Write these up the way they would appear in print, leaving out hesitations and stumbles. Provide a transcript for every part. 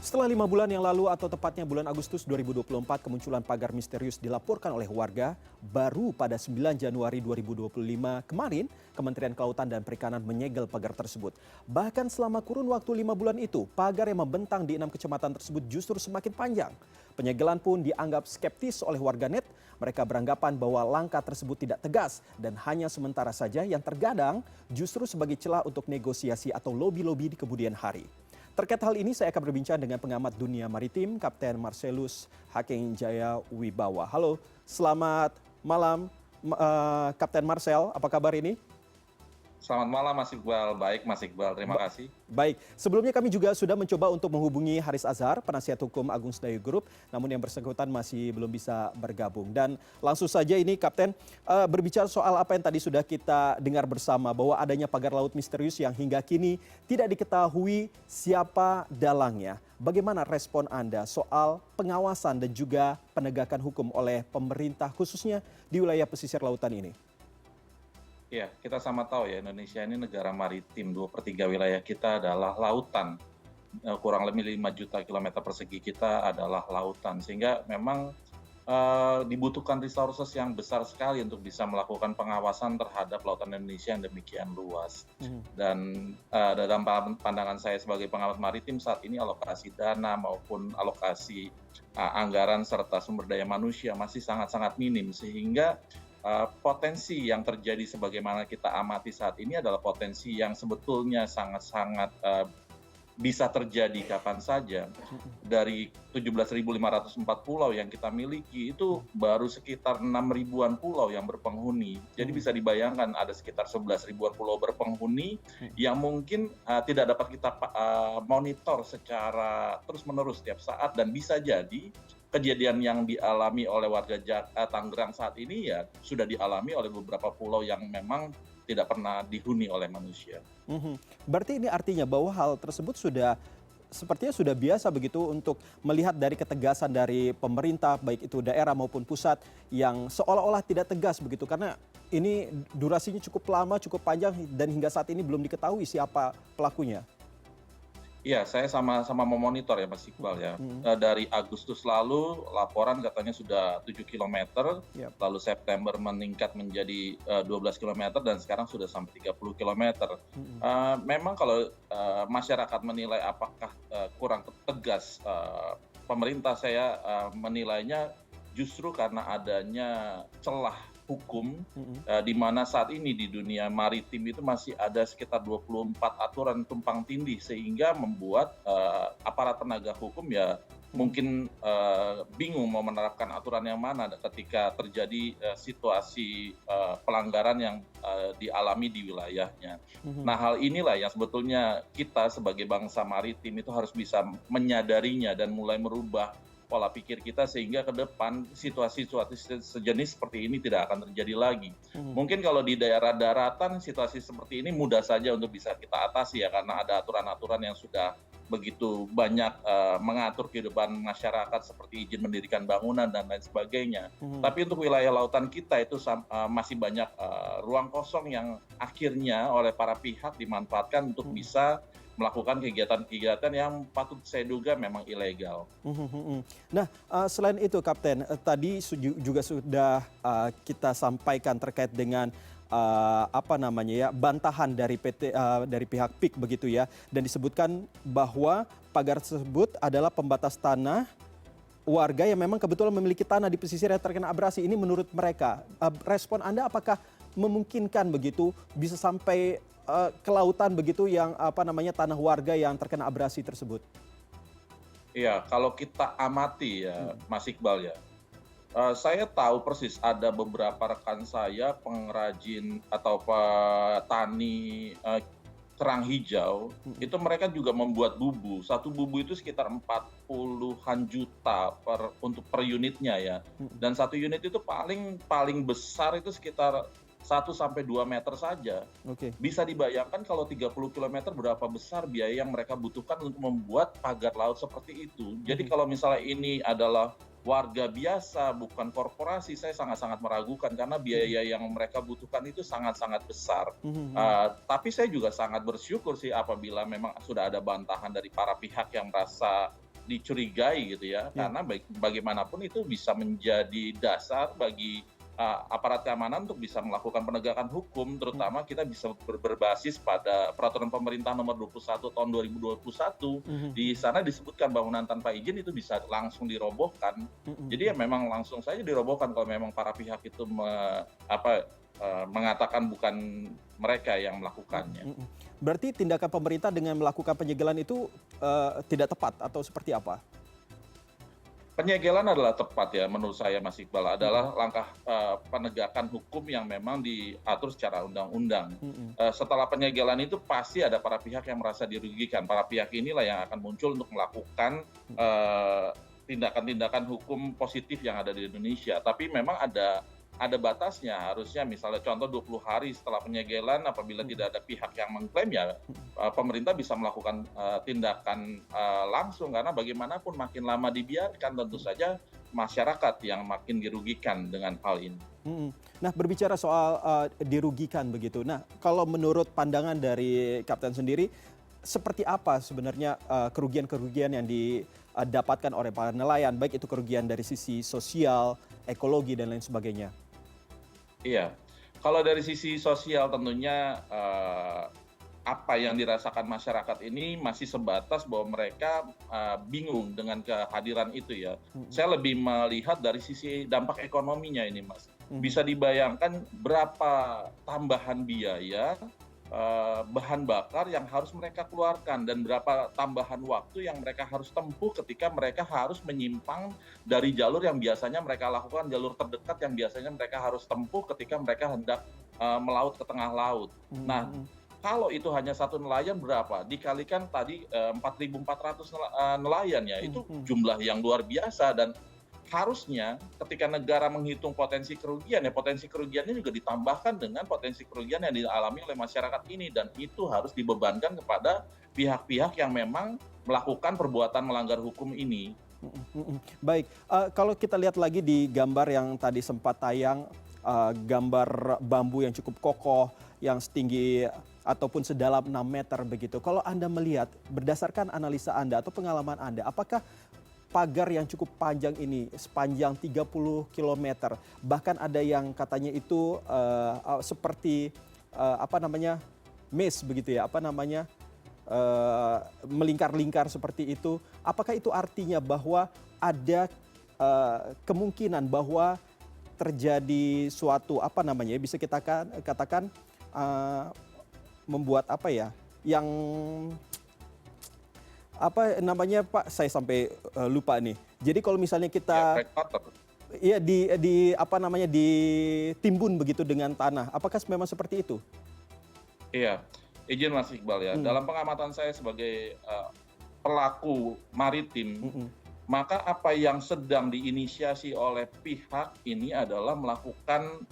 Setelah 5 bulan yang lalu atau tepatnya bulan Agustus 2024, kemunculan pagar misterius dilaporkan oleh warga. Baru pada 9 Januari 2025 kemarin, Kementerian Kelautan dan Perikanan menyegel pagar tersebut. Bahkan selama kurun waktu 5 bulan itu, pagar yang membentang di 6 kecamatan tersebut justru semakin panjang. Penyegelan pun dianggap skeptis oleh warganet. Mereka beranggapan bahwa langkah tersebut tidak tegas dan hanya sementara saja, yang terkadang justru sebagai celah untuk negosiasi atau lobi-lobi di kemudian hari. Terkait hal ini, saya akan berbincang dengan pengamat dunia maritim, Kapten Marcelus Hakeng Jaya Wibawa. Halo, selamat malam, Kapten Marcel. Apa kabar ini? Selamat malam Mas Iqbal, baik Mas Iqbal, terima kasih. Baik, sebelumnya kami juga sudah mencoba untuk menghubungi Haris Azhar, penasihat hukum Agung Sedayu Group, namun yang bersangkutan masih belum bisa bergabung. Dan langsung saja ini Kapten, berbicara soal apa yang tadi sudah kita dengar bersama, bahwa adanya pagar laut misterius yang hingga kini tidak diketahui siapa dalangnya. Bagaimana respon Anda soal pengawasan dan juga penegakan hukum oleh pemerintah khususnya di wilayah pesisir lautan ini? Ya, kita sama tahu ya, Indonesia ini negara maritim, 2/3 wilayah kita adalah lautan. Kurang lebih 5 juta kilometer persegi kita adalah lautan. Sehingga memang dibutuhkan resources yang besar sekali untuk bisa melakukan pengawasan terhadap lautan Indonesia yang demikian luas. Dan dalam pandangan saya sebagai pengamat maritim saat ini, alokasi dana maupun alokasi anggaran serta sumber daya manusia masih sangat-sangat minim, sehingga potensi yang terjadi sebagaimana kita amati saat ini adalah potensi yang sebetulnya sangat-sangat bisa terjadi kapan saja. Dari 17.504 pulau yang kita miliki, itu baru sekitar 6 ribuan pulau yang berpenghuni. Jadi bisa dibayangkan ada sekitar 11 ribuan pulau berpenghuni yang mungkin tidak dapat kita monitor secara terus-menerus setiap saat, dan bisa jadi kejadian yang dialami oleh warga Tangerang saat ini ya sudah dialami oleh beberapa pulau yang memang tidak pernah dihuni oleh manusia. Berarti ini artinya bahwa hal tersebut sepertinya sudah biasa begitu untuk melihat dari ketegasan dari pemerintah, baik itu daerah maupun pusat, yang seolah-olah tidak tegas begitu, karena ini durasinya cukup lama, cukup panjang, dan hingga saat ini belum diketahui siapa pelakunya. Iya, saya sama-sama memonitor ya Mas Iqbal ya. Dari Agustus lalu laporan katanya sudah 7 kilometer, lalu September meningkat menjadi 12 kilometer, dan sekarang sudah sampai 30 kilometer. Memang kalau masyarakat menilai apakah kurang tegas, pemerintah saya menilainya justru karena adanya celah hukum, di mana saat ini di dunia maritim itu masih ada sekitar 24 aturan tumpang tindih, sehingga membuat aparat penegak hukum ya mungkin bingung mau menerapkan aturan yang mana ketika terjadi situasi pelanggaran yang dialami di wilayahnya. Nah, hal inilah yang sebetulnya kita sebagai bangsa maritim itu harus bisa menyadarinya dan mulai merubah pola pikir kita, sehingga ke depan situasi-situasi sejenis seperti ini tidak akan terjadi lagi. Mungkin kalau di daerah daratan situasi seperti ini mudah saja untuk bisa kita atasi ya, karena ada aturan-aturan yang sudah begitu banyak mengatur kehidupan masyarakat seperti izin mendirikan bangunan dan lain sebagainya. Tapi untuk wilayah lautan kita itu masih banyak ruang kosong yang akhirnya oleh para pihak dimanfaatkan untuk bisa melakukan kegiatan-kegiatan yang patut saya duga memang ilegal. Nah, selain itu Kapten, tadi juga sudah kita sampaikan terkait dengan bantahan dari dari pihak PIK begitu ya, dan disebutkan bahwa pagar tersebut adalah pembatas tanah warga yang memang kebetulan memiliki tanah di pesisir yang terkena abrasi. Ini menurut mereka. Respon Anda apakah memungkinkan begitu bisa sampai ke lautan begitu, yang tanah warga yang terkena abrasi tersebut? Iya, kalau kita amati ya Mas Iqbal ya, saya tahu persis ada beberapa rekan saya pengrajin atau petani kerang hijau, itu mereka juga membuat bubu. Satu bubu itu sekitar 40-an juta untuk per unitnya ya. Dan satu unit itu paling besar itu sekitar 1 sampai 2 meter saja. Bisa dibayangkan kalau 30 kilometer berapa besar biaya yang mereka butuhkan untuk membuat pagar laut seperti itu. Jadi kalau misalnya ini adalah warga biasa, bukan korporasi, saya sangat-sangat meragukan karena biaya yang mereka butuhkan itu sangat-sangat besar. Tapi saya juga sangat bersyukur sih apabila memang sudah ada bantahan dari para pihak yang merasa dicurigai gitu ya, karena bagaimanapun itu bisa menjadi dasar bagi aparat keamanan untuk bisa melakukan penegakan hukum, terutama kita bisa berbasis pada peraturan pemerintah nomor 21 tahun 2021. Di sana disebutkan bangunan tanpa izin itu bisa langsung dirobohkan. Jadi ya memang langsung saja dirobohkan kalau memang para pihak itu mengatakan bukan mereka yang melakukannya. Berarti tindakan pemerintah dengan melakukan penyegelan itu tidak tepat atau seperti apa? Penyegelan adalah tepat ya menurut saya Mas Iqbal, adalah langkah penegakan hukum yang memang diatur secara undang-undang. Setelah penyegelan itu pasti ada para pihak yang merasa dirugikan. Para pihak inilah yang akan muncul untuk melakukan tindakan-tindakan hukum positif yang ada di Indonesia. Tapi memang ada batasnya, harusnya misalnya contoh 20 hari setelah penyegelan apabila tidak ada pihak yang mengklaim ya pemerintah bisa melakukan tindakan langsung, karena bagaimanapun makin lama dibiarkan tentu saja masyarakat yang makin dirugikan dengan hal ini. Nah, berbicara soal dirugikan begitu. Nah, kalau menurut pandangan dari Kapten sendiri, seperti apa sebenarnya kerugian-kerugian yang didapatkan oleh para nelayan, baik itu kerugian dari sisi sosial, ekologi dan lain sebagainya? Iya, kalau dari sisi sosial tentunya apa yang dirasakan masyarakat ini masih sebatas bahwa mereka bingung dengan kehadiran itu ya. Saya lebih melihat dari sisi dampak ekonominya ini, Mas. Bisa dibayangkan berapa tambahan biaya bahan bakar yang harus mereka keluarkan dan berapa tambahan waktu yang mereka harus tempuh ketika mereka harus menyimpang dari jalur yang biasanya mereka lakukan, jalur terdekat yang biasanya mereka harus tempuh ketika mereka hendak melaut ke tengah laut. Nah, kalau itu hanya satu nelayan berapa? Dikalikan tadi 4.400 nelayan ya, itu jumlah yang luar biasa, dan harusnya ketika negara menghitung potensi kerugian, ya potensi kerugiannya juga ditambahkan dengan potensi kerugian yang dialami oleh masyarakat ini, dan itu harus dibebankan kepada pihak-pihak yang memang melakukan perbuatan melanggar hukum ini. Baik, kalau kita lihat lagi di gambar yang tadi sempat tayang, gambar bambu yang cukup kokoh, yang setinggi ataupun sedalam 6 meter begitu. Kalau Anda melihat berdasarkan analisa Anda atau pengalaman Anda, apakah pagar yang cukup panjang ini sepanjang 30 km, bahkan ada yang katanya itu seperti maze begitu ya, melingkar-lingkar seperti itu. Apakah itu artinya bahwa ada kemungkinan bahwa terjadi suatu bisa kita katakan membuat yang Pak, saya sampai lupa nih. Jadi kalau misalnya kita ditimbun begitu dengan tanah, apakah memang seperti itu? Iya, izin Mas Iqbal ya. Dalam pengamatan saya sebagai pelaku maritim, maka apa yang sedang diinisiasi oleh pihak ini adalah melakukan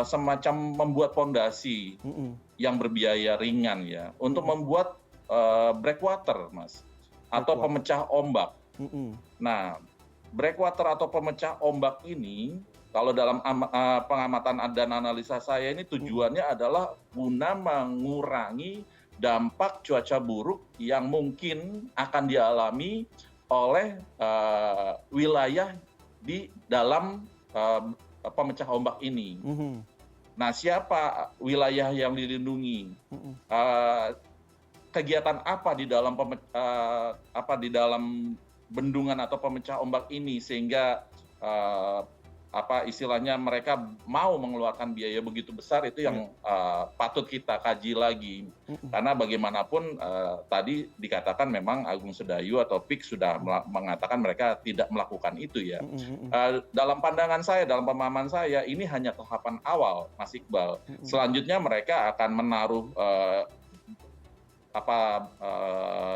semacam membuat fondasi yang berbiaya ringan ya, untuk membuat breakwater, Mas. Atau pemecah ombak. Nah, breakwater atau pemecah ombak ini, kalau dalam pengamatan dan analisa saya ini tujuannya adalah guna mengurangi dampak cuaca buruk yang mungkin akan dialami oleh wilayah di dalam pemecah ombak ini. Nah, siapa wilayah yang dilindungi? Kegiatan apa di dalam bendungan atau pemecah ombak ini sehingga istilahnya mereka mau mengeluarkan biaya begitu besar, itu yang patut kita kaji lagi. Karena bagaimanapun tadi dikatakan memang Agung Sedayu atau PIK sudah mengatakan mereka tidak melakukan itu ya. Dalam pandangan saya, dalam pemahaman saya, ini hanya tahapan awal, Mas Iqbal. Selanjutnya mereka akan menaruh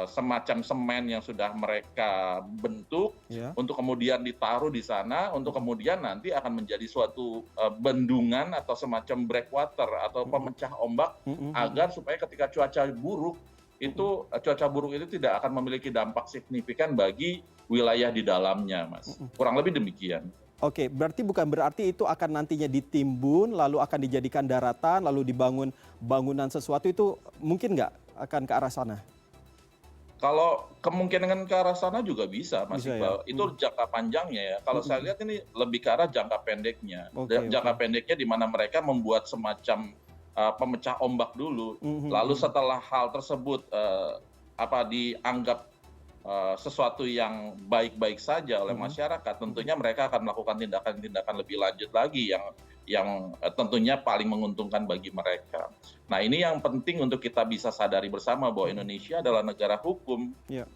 semacam semen yang sudah mereka bentuk untuk kemudian ditaruh di sana, untuk kemudian nanti akan menjadi suatu bendungan atau semacam breakwater atau pemecah ombak, agar supaya ketika cuaca buruk itu tidak akan memiliki dampak signifikan bagi wilayah di dalamnya, Mas. Kurang lebih demikian. Oke, bukan berarti itu akan nantinya ditimbun, lalu akan dijadikan daratan, lalu dibangun bangunan sesuatu, itu mungkin nggak akan ke arah sana? Kalau kemungkinan ke arah sana juga bisa, Mas Bisa ya? Iqbal. Itu jangka panjangnya ya. Kalau Mhm saya mhm. lihat ini lebih ke arah jangka pendeknya. Oke oke. Jangka pendeknya di mana mereka membuat semacam pemecah ombak dulu. Mhm Lalu mhm. setelah hal tersebut dianggap sesuatu yang baik-baik saja oleh Mhm. masyarakat, Mhm. tentunya mereka akan melakukan tindakan-tindakan lebih lanjut lagi yang tentunya paling menguntungkan bagi mereka. Nah, ini yang penting untuk kita bisa sadari bersama bahwa Mhm. Indonesia adalah negara hukum. Iya.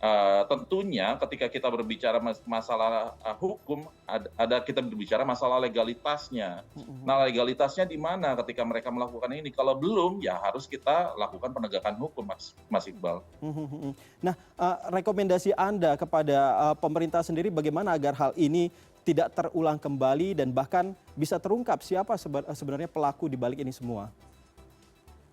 Tentunya ketika kita berbicara masalah hukum, kita berbicara masalah legalitasnya. Mhm mhm. Nah, legalitasnya di mana ketika mereka melakukan ini? Kalau belum, ya harus kita lakukan penegakan hukum, Mas Iqbal. Mhm mhm. Nah, rekomendasi Anda kepada, pemerintah sendiri bagaimana agar hal ini tidak terulang kembali dan bahkan bisa terungkap siapa sebenarnya pelaku di balik ini semua?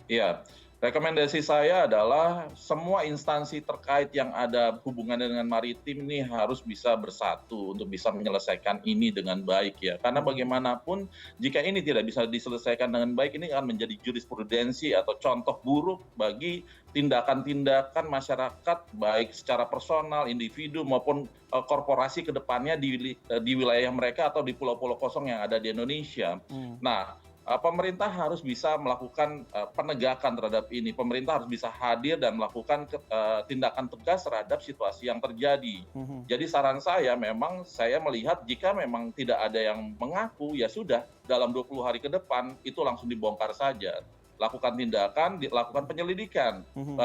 Iya, rekomendasi saya adalah semua instansi terkait yang ada hubungannya dengan maritim ini harus bisa bersatu untuk bisa menyelesaikan ini dengan baik ya. Karena Mhm mhm. bagaimanapun jika ini tidak bisa diselesaikan dengan baik, ini akan menjadi jurisprudensi atau contoh buruk bagi tindakan-tindakan masyarakat baik secara personal, individu maupun korporasi ke depannya di wilayah mereka atau di pulau-pulau kosong yang ada di Indonesia. Mmm. Nah, pemerintah harus bisa melakukan penegakan terhadap ini. Pemerintah harus bisa hadir dan melakukan tindakan tegas terhadap situasi yang terjadi. Mhm. Jadi saran saya memang saya melihat jika memang tidak ada yang mengaku, ya sudah dalam 20 hari ke depan itu langsung dibongkar saja. Lakukan tindakan, dilakukan penyelidikan. Mhm.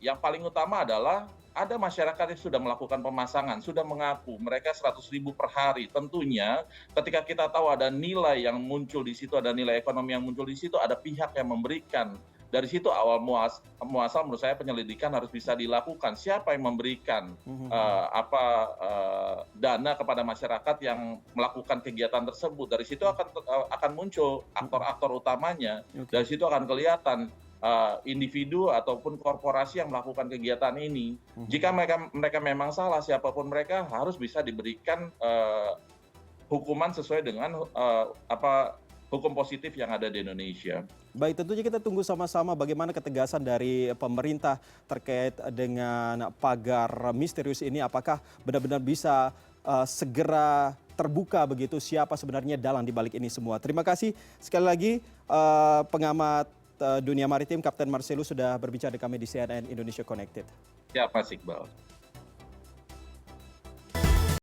Yang paling utama adalah ada masyarakat yang sudah melakukan pemasangan, sudah mengaku mereka 100.000 per hari. Tentunya ketika kita tahu ada nilai yang muncul di situ, ada nilai ekonomi yang muncul di situ, ada pihak yang memberikan. Dari situ awal muasal menurut saya penyelidikan harus bisa dilakukan. Siapa yang memberikan Mhm mhm. dana kepada masyarakat yang melakukan kegiatan tersebut? Dari situ akan muncul Mhm. aktor-aktor utamanya. Dari Oke. situ akan kelihatan individu ataupun korporasi yang melakukan kegiatan ini. Mhm. Jika mereka memang salah, siapapun mereka harus bisa diberikan hukuman sesuai dengan hukum positif yang ada di Indonesia. Baik, tentunya kita tunggu sama-sama bagaimana ketegasan dari pemerintah terkait dengan pagar misterius ini. Apakah benar-benar bisa segera terbuka begitu siapa sebenarnya dalang di balik ini semua. Terima kasih sekali lagi pengamat dunia maritim Kapten Marcelo sudah berbicara dengan kami di CNN Indonesia Connected. Ya, Mas Iqbal.